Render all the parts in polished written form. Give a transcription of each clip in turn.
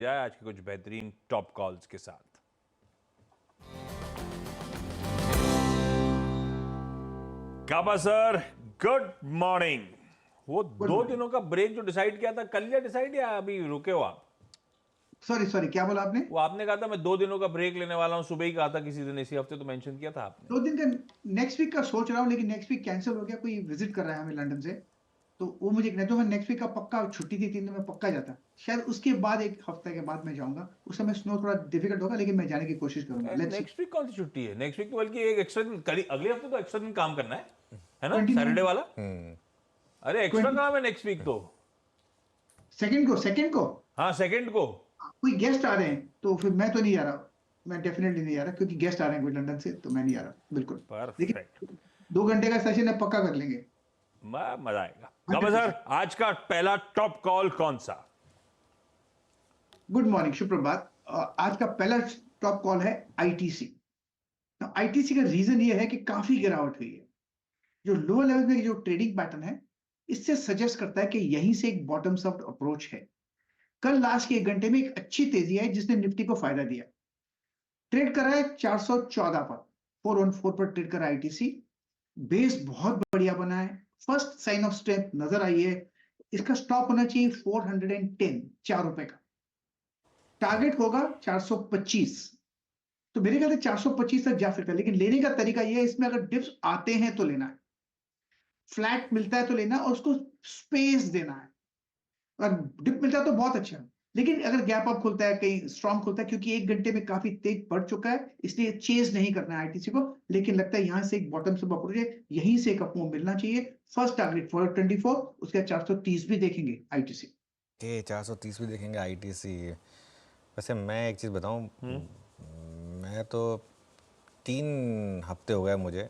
जाए आज के कुछ बेहतरीन टॉप कॉल्स के साथ। काबा सर, गुड मॉर्निंग। वो गुड 2 दिनों मॉर्निंग। का ब्रेक जो डिसाइड किया था, कर लिया डिसाइड या अभी रुके हो आप? सॉरी सॉरी, क्या बोला आपने? वो आपने कहा था मैं 2 दिनों का ब्रेक लेने वाला हूं, सुबह ही कहा था किसी दिन, इसी हफ्ते तो मेंशन किया था आपने। 2 दिन का नेक्स्ट वीक का सोच रहा हूँ, लेकिन नेक्स्ट वीक कैंसिल हो गया। कोई विजिट कर रहा है हमें लंदन से, तो वो मुझे नहीं, तो मैं नेक्स्ट वीक का पक्का, छुट्टी थी 3 दिन में, पक्का जाता। शायद उसके बाद एक हफ्ते के बाद मैं जाऊंगा। उस समय स्नो थोड़ा डिफिकल्ट होगा, लेकिन मैं जाने की कोशिश करूंगा। Let's see. नेक्स्ट वीक कौन सी छुट्टी है? नेक्स्ट वीक तो बल्कि एक एक्स्ट्रा दिन, अगले हफ्ते तो एक्स्ट्रा दिन काम करना है ना, 29, सैटरडे वाला। अरे एक्स्ट्रा 20, काम है नेक्स्ट वीक तो। सेकंड को हाँ, सेकंड को। कोई गेस्ट आ रहे हैं, तो फिर मैं तो नहीं जा रहा। मैं डेफिनेटली नहीं जा रहा, क्योंकि गेस्ट आ रहे हैं कोई लंदन से, तो मैं नहीं जा रहा बिल्कुल। परफेक्ट। लेकिन 2 घंटे का सेशन है, पक्का कर लेंगे। मजा आएगा। काबा सर, 100%। आज का पहला टॉप कॉल कौन सा? गुड मॉर्निंग, सुप्रभात। आज का पहला टॉप कॉल है आईटीसी। आईटीसी का रीजन ये है कि काफी गिरावट हुई है। जो लोअर लेवल में जो ट्रेडिंग पैटर्न है, इससे सजेस्ट करता है कि यहीं से एक बॉटम्स अप अप्रोच है। कल लास्ट के 1 घंटे में एक अच्छी तेजी है, जिसने निफ्टी को फायदा दिया। ट्रेड कर रहा है 414 पर, 414 पर ट्रेड कर रहा है आईटीसी। बेस बहुत बढ़िया बना है, फर्स्ट साइन ऑफ स्ट्रेंथ नजर आई है। इसका स्टॉप होना चाहिए 410, ₹4 का। टारगेट होगा 425। तो मेरे ख्याल से 425 तक जा सकता है, लेकिन लेने का तरीका यह है, इसमें अगर डिप्स आते हैं तो लेना है, फ्लैट मिलता है तो लेना है, और उसको स्पेस देना है। अगर डिप मिलता है तो बहुत अच्छा है, लेकिन अगर गैप अप खुलता है, कहीं स्ट्रॉन्ग खुलता है, क्योंकि 1 घंटे में काफी तेज बढ़ चुका है, इसलिए चेज नहीं करना है आईटीसी को। लेकिन लगता है यहां से एक बॉटम से अप्रोच है, यहीं से एक अपमूव मिलना चाहिए। फर्स्ट टारगेट 424, उसके बाद 430 भी देखेंगे आईटीसी। के 430 भी देखेंगे आईटीसी। वैसे मैं एक चीज़ बताऊं, मैं तो 3 हफ्ते हो गए मुझे।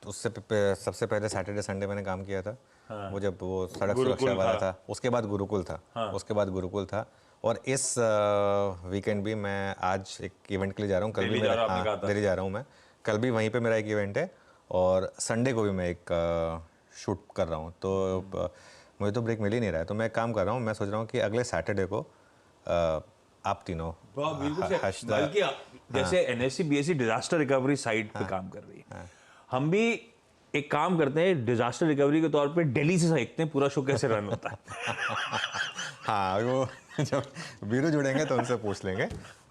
तो सबसे पहले सैटरडे संडे मैंने काम किया था। हाँ। वो जब वो सड़क सुरक्षा गुरुकुल वाला था। था, उसके बाद गुरुकुल था। हाँ। उसके बाद गुरुकुल था। और इस वीकेंड भी मैं आज एक इवेंट के लिए जा रहा हूँ। कल भी दिल्ली जा मेरा, रहा आपने हाँ, कहा था। दिल्ली जा रहा हूँ मैं। कल भी वहीं पे मेरा एक इवेंट है, और संडे को भी मैं एक शूट कर रहा हूँ। तो मुझे तो ब्रेक मिल ही नहीं रहा है। तो मैं एक काम कर रहा हूँ, मैं सोच रहा हूँ कि अगले सैटरडे को आप तीनों बिल्कुल से, हर्षदा, बल्कि जैसे NSC BSc disaster recovery site पे काम कर रही है, हम भी एक काम करते हैं डिजास्टर रिकवरी के तौर पे, दिल्ली से सीखते हैं पूरा शो कैसे रन होता है। हाँ, वो जब वीरू जुड़ेंगे तो उनसे पूछ लेंगे।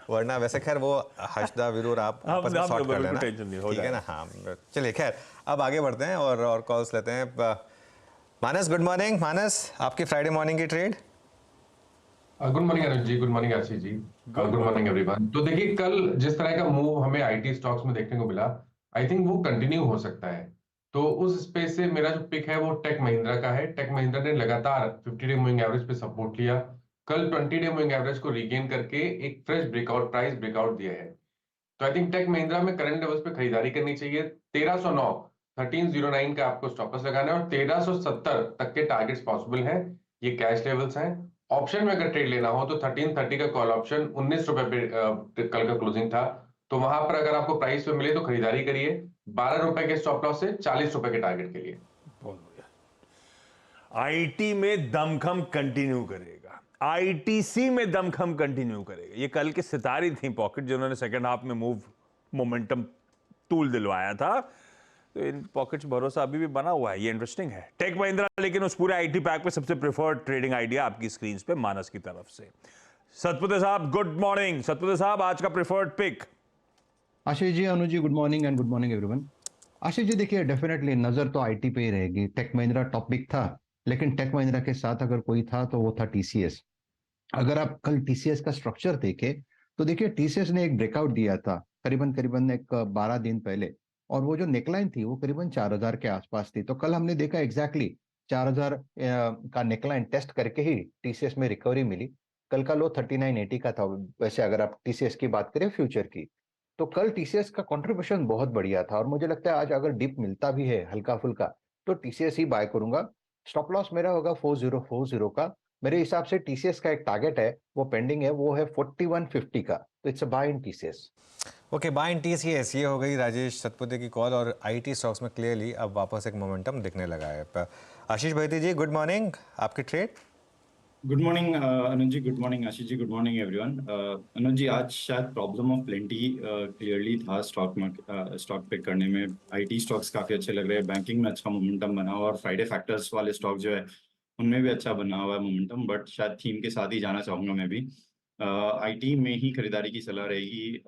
वरना वैसे खैर वो हर्षदा, वीरू और आप आपस में सॉर्ट कर बिल्कुल लेना, टेंशन नहीं, हो ठीक है जाएगा। ना। हाँ, चलिए खैर अब आगे बढ़ते हैं और कॉल्स लेते हैं। मानस, गुड मॉर्निंग। मानस, आपकी फ्राइडे मॉर्निंग की trade. Good morning Anuj ji, good morning Ashish ji, good good morning morning. Everyone. तो देखिए, कल जिस तरह का मूव हमें आईटी स्टॉक्स में देखने को मिला, आई थिंक वो कंटिन्यू हो सकता है। तो उस स्पेस से मेरा जो पिक है वो टेक महिंद्रा का है। टेक महिंद्रा ने लगातार 50 डे मूविंग एवरेज पे सपोर्ट लिया, कल 20 डे मूविंग एवरेज को रीगेन करके एक फ्रेश ब्रेकआउट, प्राइस ब्रेकआउट दिया है। तो आई थिंक टेक महिंद्रा में करंट लेवल्स पे खरीदारी करनी चाहिए। 1309, 1309 का आपको स्टॉप लॉस लगाना है, और 1370 तक के टारगेट्स पॉसिबल हैं। ये कैश लेवल्स हैं। ऑप्शन में अगर ट्रेड लेना हो तो 1330 का कॉल ऑप्शन 19 रुपए पे कल का क्लोजिंग था। तो वहां पर अगर आपको प्राइस पे मिले तो खरीदारी करिए, 12 रुपए के स्टॉप लॉस से 40 रुपए के टारगेट के लिए। बहुत बढ़िया। आईटी में दमखम कंटिन्यू करेगा, आईटीसी में दमखम कंटिन्यू करेगा। ये कल के सितारे थी पॉकेट, जिन्होंने सेकंड हाफ में मूव मोमेंटम टूल दिलवाया था। तो इन पॉकेट्स भरोसा अभी भी बना हुआ है, ये इंटरेस्टिंग है। टेक महिंद्रा लेकिन उस पूरे आईटी पैक पे सबसे प्रेफर्ड ट्रेडिंग आइडिया आपकी स्क्रीन पे मानस की तरफ से। सतपुते साहब, गुड मॉर्निंग। सतपुते साहब, आज का preferred pick. Ashish ji, Anuj ji, good morning and good morning everyone. Ashish ji, देखिए, डेफिनेटली नजर तो आईटी पे ही रहेगी। टेक महिंद्रा टॉपिक था, लेकिन टेक महिंद्रा के साथ अगर कोई था तो वो था टीसीएस। अगर आप कल टीसीएस का स्ट्रक्चर देखें, तो देखिए टीसीएस ने एक ब्रेकआउट दिया था करीबन करीबन एक 12 दिन पहले, और वो जो नेकलाइन थी वो करीबन 4000 के आसपास थी। तो कल हमने देखा एग्जैक्टली 4000 का नेकलाइन टेस्ट करके ही टीसीएस में रिकवरी मिली। कल का लो 3980 का था। वैसे अगर आप टीसीएस की बात करें फ्यूचर की, तो कल टीसीएस का कंट्रीब्यूशन बहुत बढ़िया था, और मुझे लगता है आज अगर डिप मिलता भी है हल्का फुल्का, तो टीसीएस ही बाय करूंगा। स्टॉप लॉस मेरा होगा 4040 का। मेरे हिसाब से टीसीएस का एक टारगेट है, वो पेंडिंग है, वो है 4150 का। तो it's a buy in TCS. Okay, buy in TCS. ये हो गई राजेश सतपुते की कॉल। और आईटी स्टॉक्स में क्लियरली अब वापस एक मोमेंटम दिखने लगा है। आशीष भाईती जी, गुड मॉर्निंग, आपकी trade. Good morning Anuj ji, good morning Ashish ji, good morning everyone. अनुज जी, आज शायद प्रॉब्लम ऑफ प्लेंटी क्लियरली था स्टॉक पिक करने में। आईटी स्टॉक्स काफी अच्छे लग रहे हैं, बैंकिंग में अच्छा मोमेंटम बना हुआ, और फ्राइडे फैक्टर्स वाले स्टॉक जो है उनमें भी अच्छा बना हुआ है मोमेंटम। बट शायद थीम के साथ ही जाना चाहूंगा मैं भी। आईटी में ही खरीदारी की सलाह रहेगी।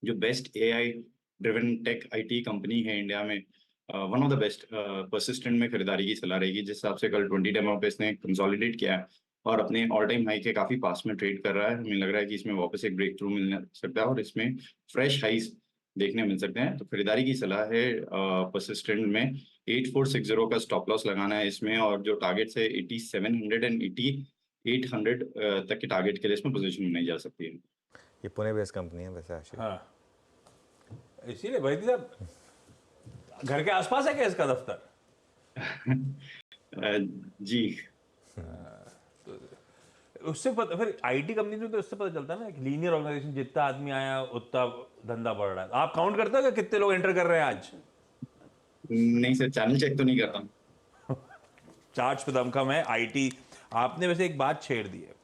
जो best AI driven tech IT company है इंडिया में, one of the best, Persistent में खरीदारी की सलाह रहेगी। जिस हिसाब से कल 20 डेमो पे इसने कंसोलिडेट किया है और अपने ऑल टाइम हाई के काफी पास में ट्रेड कर रहा है, हमें लग रहा है कि इसमें वापस एक ब्रेक थ्रू मिल सकता है और इसमें फ्रेश हाइज देखने मिल सकते हैं। तो खरीदारी की सलाह है परसिस्टेंट में। 8460 का स्टॉप लॉस लगाना है इसमें, और जो टारगेट है 8700 एंड 8800 तक के टारगेट के लिए इसमें पोजीशन बनाई जा सकती है। ये पुणे बेस्ड कंपनी है वैसे आशीष। हाँ, इसीलिए भाई साहब घर के आसपास है क्या इसका दफ्तर? जी, उससे पता, फिर आईटी कंपनी में तो उससे पता चलता है ना, एक लीनियर ऑर्गेनाइजेशन, जितना आदमी आया उतना धंधा बढ़ रहा है। आप काउंट करते हो कि कितने लोग एंटर कर रहे हैं आज? नहीं सर, चैनल चेक तो नहीं करता। चार्ज पे दमखम है आईटी। आपने वैसे एक बात छेड़ दी है,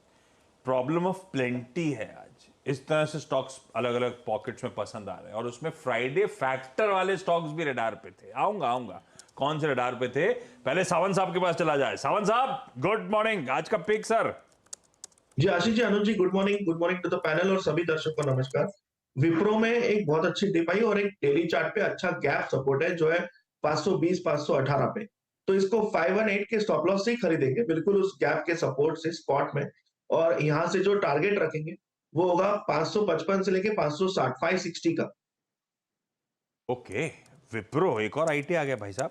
प्रॉब्लम ऑफ प्लेंटी है आज। इस तरह से स्टॉक्स अलग अलग पॉकेट्स में पसंद आ रहे हैं, और उसमें फ्राइडे फैक्टर वाले स्टॉक्स भी रडार पे थे। आऊंगा कौन से रडार पे थे, पहले सावंत साहब के पास चला जाए। सावंत साहब, गुड मॉर्निंग। आज का पिक सर। जी Ashish ji, Anuj ji, good morning to the panel और सभी दर्शकों को नमस्कार। विप्रो में एक बहुत अच्छी डिप आई और एक डेली चार्ट पे अच्छा गैप सपोर्ट है जो है 520 518 पे। तो इसको 518 के स्टॉप लॉस से ही खरीदेंगे, बिल्कुल उस गैप के सपोर्ट से स्पॉट में। और यहां से जो टारगेट रखेंगे वो होगा 555 से लेके 560, 560 का। ओके, विप्रो, एक और आईटी आ गया भाई साहब।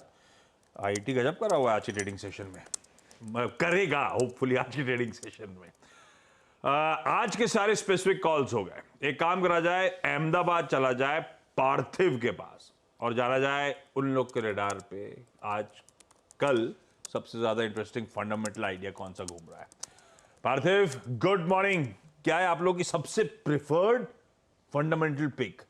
आईटी गजब करा हुआ है आज की ट्रेडिंग सेशन में, करेगा होपफुली आज की ट्रेडिंग सेशन में। आज के सारे स्पेसिफिक कॉल्स हो गए। एक काम करा जाए, अहमदाबाद चला जाए पार्थिव के पास और जाना जाए उन लोग के रडार पे आज कल सबसे ज्यादा इंटरेस्टिंग फंडामेंटल आइडिया कौन सा घूम रहा है। Parthiv, good morning. क्या है आप लोग की सबसे preferred fundamental pick?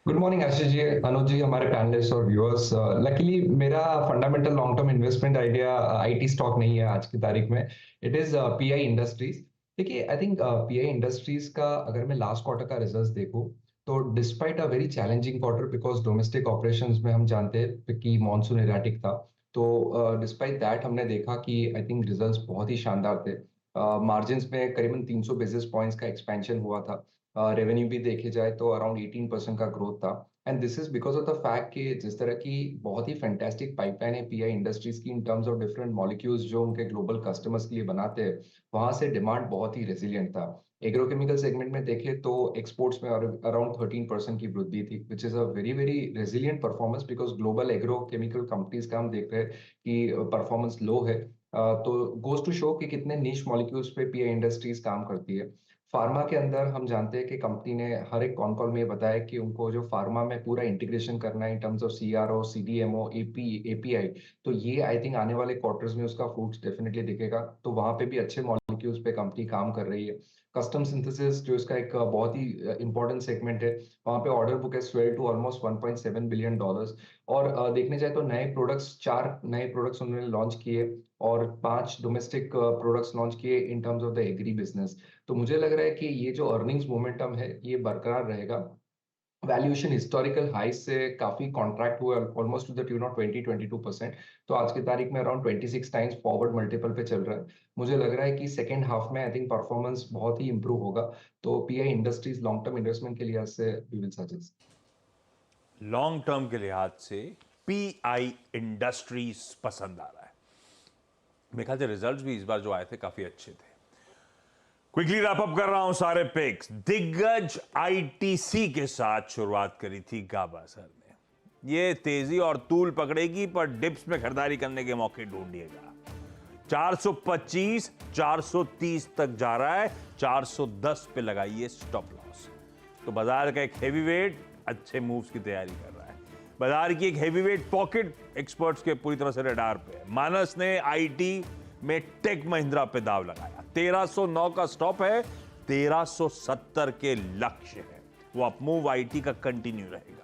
Good morning Ashish ji, Anuj ji, हमारे पैनलिस्ट और व्यूअर्स। लकीली मेरा fundamental long term investment idea IT stock नहीं है आज की तारीख में। It is PI Industries. देखिए, आई थिंक पीआई इंडस्ट्रीज का अगर मैं लास्ट क्वार्टर का रिजल्ट्स देखूं तो despite a very challenging quarter, because domestic operations में हम जानते हैं कि मॉनसून इराटिक था, तो डिस्पाइट दैट हमने देखा कि आई थिंक रिजल्ट्स बहुत ही शानदार थे। मार्जिन्स में करीबन 300 बेसिस पॉइंट्स का एक्सपेंशन हुआ था। रेवेन्यू भी देखे जाए तो अराउंड 18% का ग्रोथ था। And this is because of the fact कि जिस तरह की बहुत ही फैंटास्टिक पाइपलाइन है पीआई इंडस्ट्रीज की in terms of different molecules जो उनके ग्लोबल कस्टमर्स के लिए बनाते हैं, वहां से डिमांड बहुत ही रेजिलियंट था। एग्रोकेमिकल सेगमेंट में देखें तो एक्सपोर्ट्स में अराउंड 13% की वृद्धि थी, which is a very very resilient performance, because global agrochemical companies का हम देख रहे हैं कि परफॉर्मेंस लो है। तो गोज टू शो कि कितने निश मॉलिक्यूल्स पे पीआई इंडस्ट्रीज काम करती है। फार्मा के अंदर हम जानते हैं कि कंपनी ने हर एक कॉन कॉल में बताया कि उनको जो फार्मा में पूरा इंटीग्रेशन करना है in terms of CRO, CDMO, API. तो ये आई थिंक आने वाले क्वार्टर्स में उसका फ्रूट्स डेफिनेटली दिखेगा। तो वहां पे भी अच्छे मॉलिक्यूल्स पे कंपनी काम कर रही है। कस्टम सिंथेसिस जो इसका एक बहुत ही इंपॉर्टेंट सेगमेंट है, वहां पे ऑर्डर बुक है स्वेल टू ऑलमोस्ट $1.7 बिलियन। और देखने जाए तो नए प्रोडक्ट्स, 4 नए प्रोडक्ट्स उन्होंने लॉन्च किए और 5 डोमेस्टिक प्रोडक्ट्स लॉन्च किए in terms of the agri business. तो मुझे लग रहा है कि ये जो अर्निंग्स मोमेंटम है ये बरकरार रहेगा। वैल्यूएशन हिस्टोरिकल हाई से काफी कॉन्ट्रैक्ट हुआ, almost two the tune of 20-22%। तो आज की तारीख में अराउंड 26 टाइम्स फॉरवर्ड मल्टीपल पे चल रहा है। मुझे लग रहा है कि सेकेंड हाफ में आई थिंक परफॉर्मेंस बहुत ही इंप्रूव होगा। तो PI industries long term investment के लिहाज से we will suggest. Long term के लिहाज से पीआई इंडस्ट्रीज पसंद आ रहा है। मेरे ख्याल से रिजल्ट्स भी इस बार जो आए थे काफी अच्छे थे। क्विकली रैप अप कर रहा हूं सारे पिक्स। दिग्गज आईटीसी के साथ शुरुआत करी थी गाबा सर ने। ये तेजी और तूल पकड़ेगी पर डिप्स में खरीदारी करने के मौके ढूंढिएगा। 425 430 तक जा रहा है, 410 पे लगाइए स्टॉप लॉस। तो बाजार का एक हेवीवेट अच्छे मूव्स की तैयारी कर रहा है। बाजार की एक हेवीवेट पॉकेट एक्सपर्ट्स के पूरी तरह से रडार पे है। मानस ने आईटी में टेक महिंद्रा पे दाव लगाया। 1309 का स्टॉप है, 1370 के लक्ष्य है। वो अपमूव आईटी का कंटिन्यू रहेगा।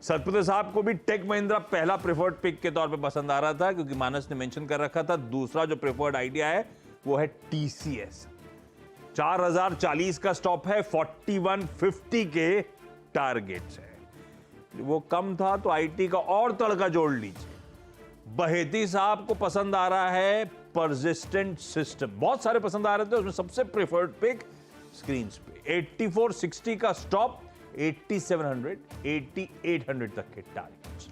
सतपुत्र साहब को भी टेक महिंद्रा पहला प्रेफर्ड पिक के तौर पे पसंद आ रहा था, क्योंकि मानस ने मेंशन कर रखा था दूसरा जो प्रेफर्ड आइडिया है वो है टीसीएस। 4040 का स्टॉप है, 4150 के टारगेट्स है। वो कम था तो आईटी का और तड़का जोड़ लीजिए। बहेती साहब को पसंद आ रहा है परसिस्टेंट सिस्टम, बहुत सारे पसंद आ रहे थे, उसमें सबसे प्रेफर्ड पिक स्क्रीन पे 8460 का स्टॉप, 8700 8800 तक के टारगेट्स।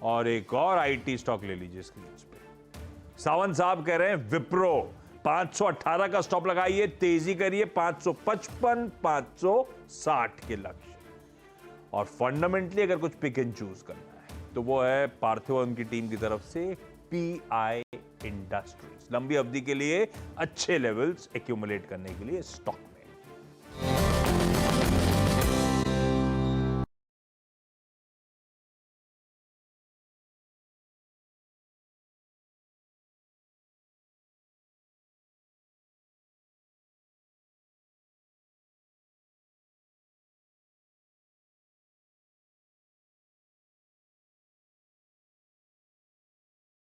और एक और आईटी स्टॉक ले लीजिए स्क्रीन पे। सावंत साहब कह रहे हैं विप्रो 518 का स्टॉप लगाइए, तेजी करिए 555 560 के लक्ष्य। और फंडामेंटली अगर कुछ पिक एंड चूज करना है तो वो है पार्थिव और उनकी टीम की तरफ से पीआई इंडस्ट्रीज। लंबी अवधि के लिए अच्छे लेवल्स एक्यूमुलेट करने के लिए स्टॉक।